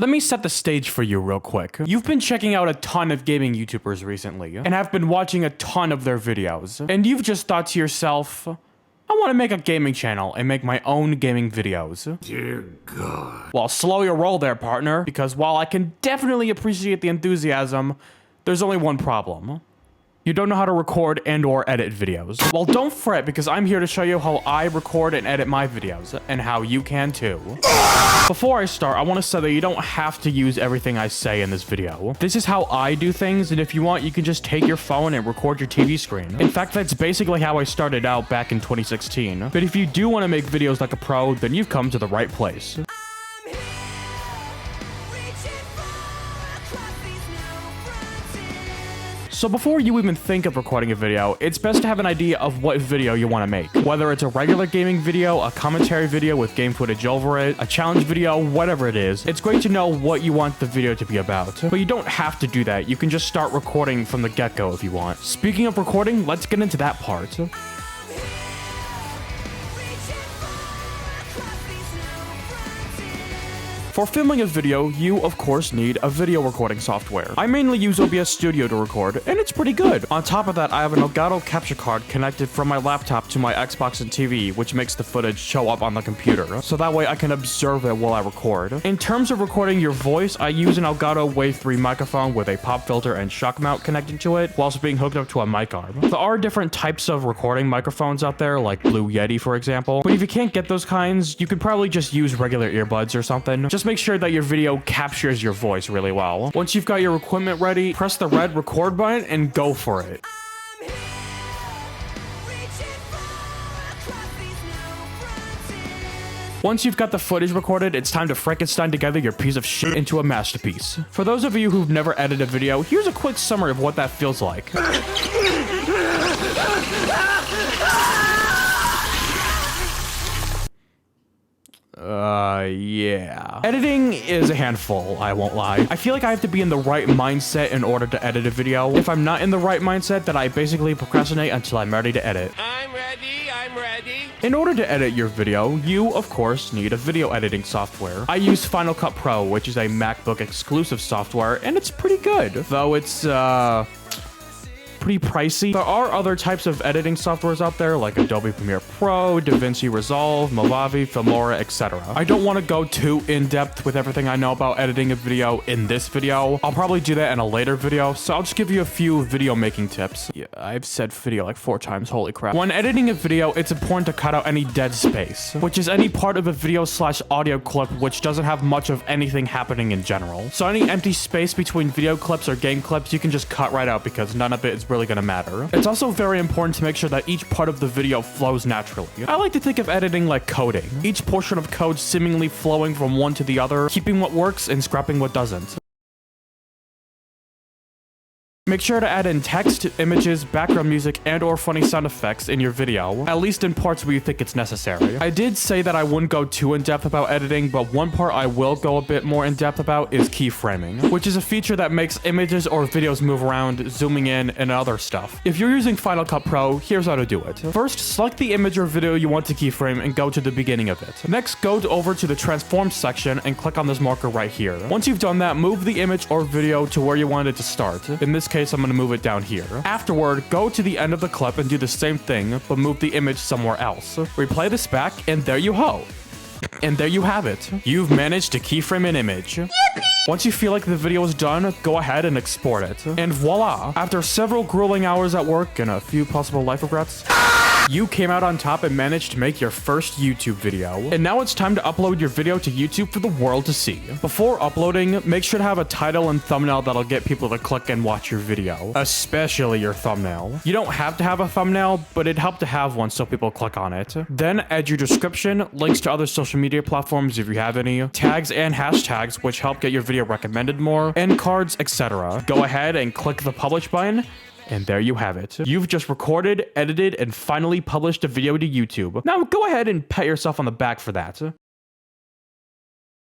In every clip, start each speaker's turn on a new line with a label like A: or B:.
A: Let me set the stage for you real quick. You've been checking out a ton of gaming YouTubers recently, and have been watching a ton of their videos, and you've just thought to yourself, I want to make a gaming channel and make my own gaming videos.
B: Dear God.
A: Well, slow your roll there, partner, because while I can definitely appreciate the enthusiasm, there's only one problem. You don't know how to record and or edit videos. Well, don't fret, because I'm here to show you how I record and edit my videos, and how you can too. Before I start, I want to say that you don't have to use everything I say in this video. This is how I do things, and if you want, you can just take your phone and record your TV screen. In fact, that's basically how I started out back in 2016. But if you do want to make videos like a pro, then you've come to the right place. So before you even think of recording a video, it's best to have an idea of what video you want to make. Whether it's a regular gaming video, a commentary video with game footage over it, a challenge video, whatever it is, it's great to know what you want the video to be about. But you don't have to do that. You can just start recording from the get-go if you want. Speaking of recording, let's get into that part. For filming a video, you of course need a video recording software. I mainly use OBS Studio to record, and it's pretty good. On top of that, I have an Elgato capture card connected from my laptop to my Xbox and TV, which makes the footage show up on the computer, so that way I can observe it while I record. In terms of recording your voice, I use an Elgato Wave 3 microphone with a pop filter and shock mount connected to it, whilst being hooked up to a mic arm. There are different types of recording microphones out there, like Blue Yeti for example, but if you can't get those kinds, you could probably just use regular earbuds or something. Just make sure that your video captures your voice really well. Once you've got your equipment ready, press the red record button and go for it. Once you've got the footage recorded, it's time to Frankenstein together your piece of shit into a masterpiece. For those of you who've never edited a video, here's a quick summary of what that feels like. Yeah. Editing is a handful, I won't lie. I feel like I have to be in the right mindset in order to edit a video. If I'm not in the right mindset, then I basically procrastinate until I'm ready to edit.
B: I'm ready.
A: In order to edit your video, you, of course, need a video editing software. I use Final Cut Pro, which is a MacBook exclusive software, and it's pretty good. Though it's, pretty pricey. There are other types of editing softwares out there like Adobe Premiere Pro, DaVinci Resolve, Movavi, Filmora, etc. I don't want to go too in-depth with everything I know about editing a video in this video. I'll probably do that in a later video, so I'll just give you a few video making tips. Yeah, I've said video like 4 times, holy crap. When editing a video, it's important to cut out any dead space, which is any part of a video / audio clip which doesn't have much of anything happening in general. So any empty space between video clips or game clips, you can just cut right out because none of it is really gonna matter. It's also very important to make sure that each part of the video flows naturally. I like to think of editing like coding. Each portion of code seemingly flowing from one to the other, keeping what works and scrapping what doesn't. Make sure to add in text, images, background music, and or funny sound effects in your video, at least in parts where you think it's necessary. I did say that I wouldn't go too in-depth about editing, but one part I will go a bit more in-depth about is keyframing, which is a feature that makes images or videos move around, zooming in, and other stuff. If you're using Final Cut Pro, here's how to do it. First, select the image or video you want to keyframe and go to the beginning of it. Next, go over to the transform section and click on this marker right here. Once you've done that, move the image or video to where you want it to start. In this case, I'm going to move it down here. Afterward, go to the end of the clip and do the same thing, but move the image somewhere else. Replay this back, and there you go. And there you have it. You've managed to keyframe an image. Yippee! Once you feel like the video is done, go ahead and export it. And voila! After several grueling hours at work and a few possible life regrets, you came out on top and managed to make your first YouTube video. And now it's time to upload your video to YouTube for the world to see. Before uploading, make sure to have a title and thumbnail that'll get people to click and watch your video, especially your thumbnail. You don't have to have a thumbnail, but it'd help to have one so people click on it. Then add your description, links to other social media platforms if you have any, tags and hashtags which help get your video recommended more, end cards, etc. Go ahead and click the publish button. And there you have it. You've just recorded, edited, and finally published a video to YouTube. Now go ahead and pat yourself on the back for that.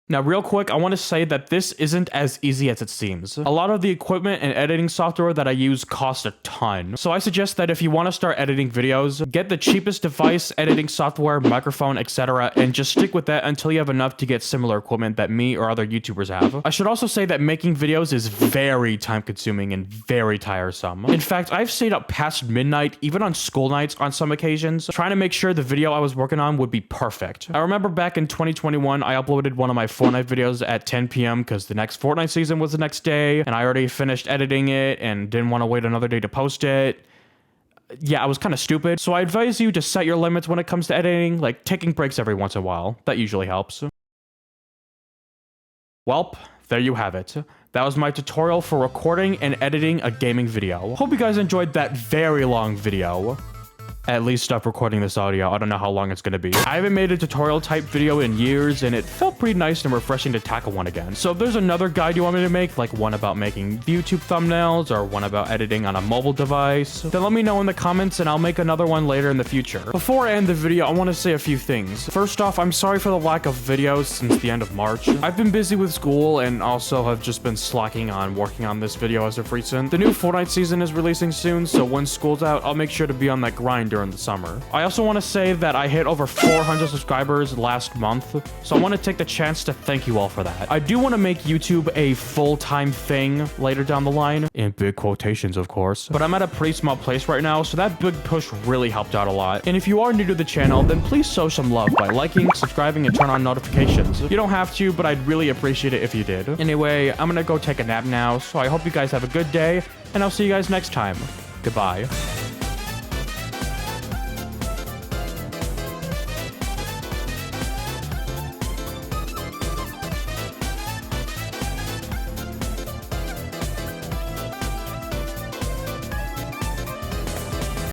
A: Now, real quick, I want to say that this isn't as easy as it seems. A lot of the equipment and editing software that I use cost a ton. So I suggest that if you want to start editing videos, get the cheapest device, editing software, microphone, etc., and just stick with that until you have enough to get similar equipment that me or other YouTubers have. I should also say that making videos is very time-consuming and very tiresome. In fact, I've stayed up past midnight, even on school nights on some occasions, trying to make sure the video I was working on would be perfect. I remember back in 2021, I uploaded one of my Fortnite videos at 10 p.m. because the next Fortnite season was the next day, and I already finished editing it and didn't want to wait another day to post it. Yeah, I was kind of stupid. So I advise you to set your limits when it comes to editing, like taking breaks every once in a while. That usually helps. Welp, there you have it. That was my tutorial for recording and editing a gaming video. Hope you guys enjoyed that very long video. At least stop recording this audio. I don't know how long it's gonna be. I haven't made a tutorial type video in years, and it felt pretty nice and refreshing to tackle one again. So if there's another guide you want me to make, like one about making YouTube thumbnails or one about editing on a mobile device, then let me know in the comments and I'll make another one later in the future. Before I end the video, I want to say a few things. First off, I'm sorry for the lack of videos since the end of March. I've been busy with school and also have just been slacking on working on this video as of recent. The new Fortnite season is releasing soon, so when school's out, I'll make sure to be on that grind during the summer. I also want to say that I hit over 400 subscribers last month, so I want to take the chance to thank you all for that. I do want to make YouTube a full-time thing later down the line, in big quotations of course, but I'm at a pretty small place right now, so that big push really helped out a lot. And if you are new to the channel, then please show some love by liking, subscribing, and turn on notifications. You don't have to, but I'd really appreciate it if you did. Anyway, I'm gonna go take a nap now, so I hope you guys have a good day, and I'll see you guys next time. Goodbye.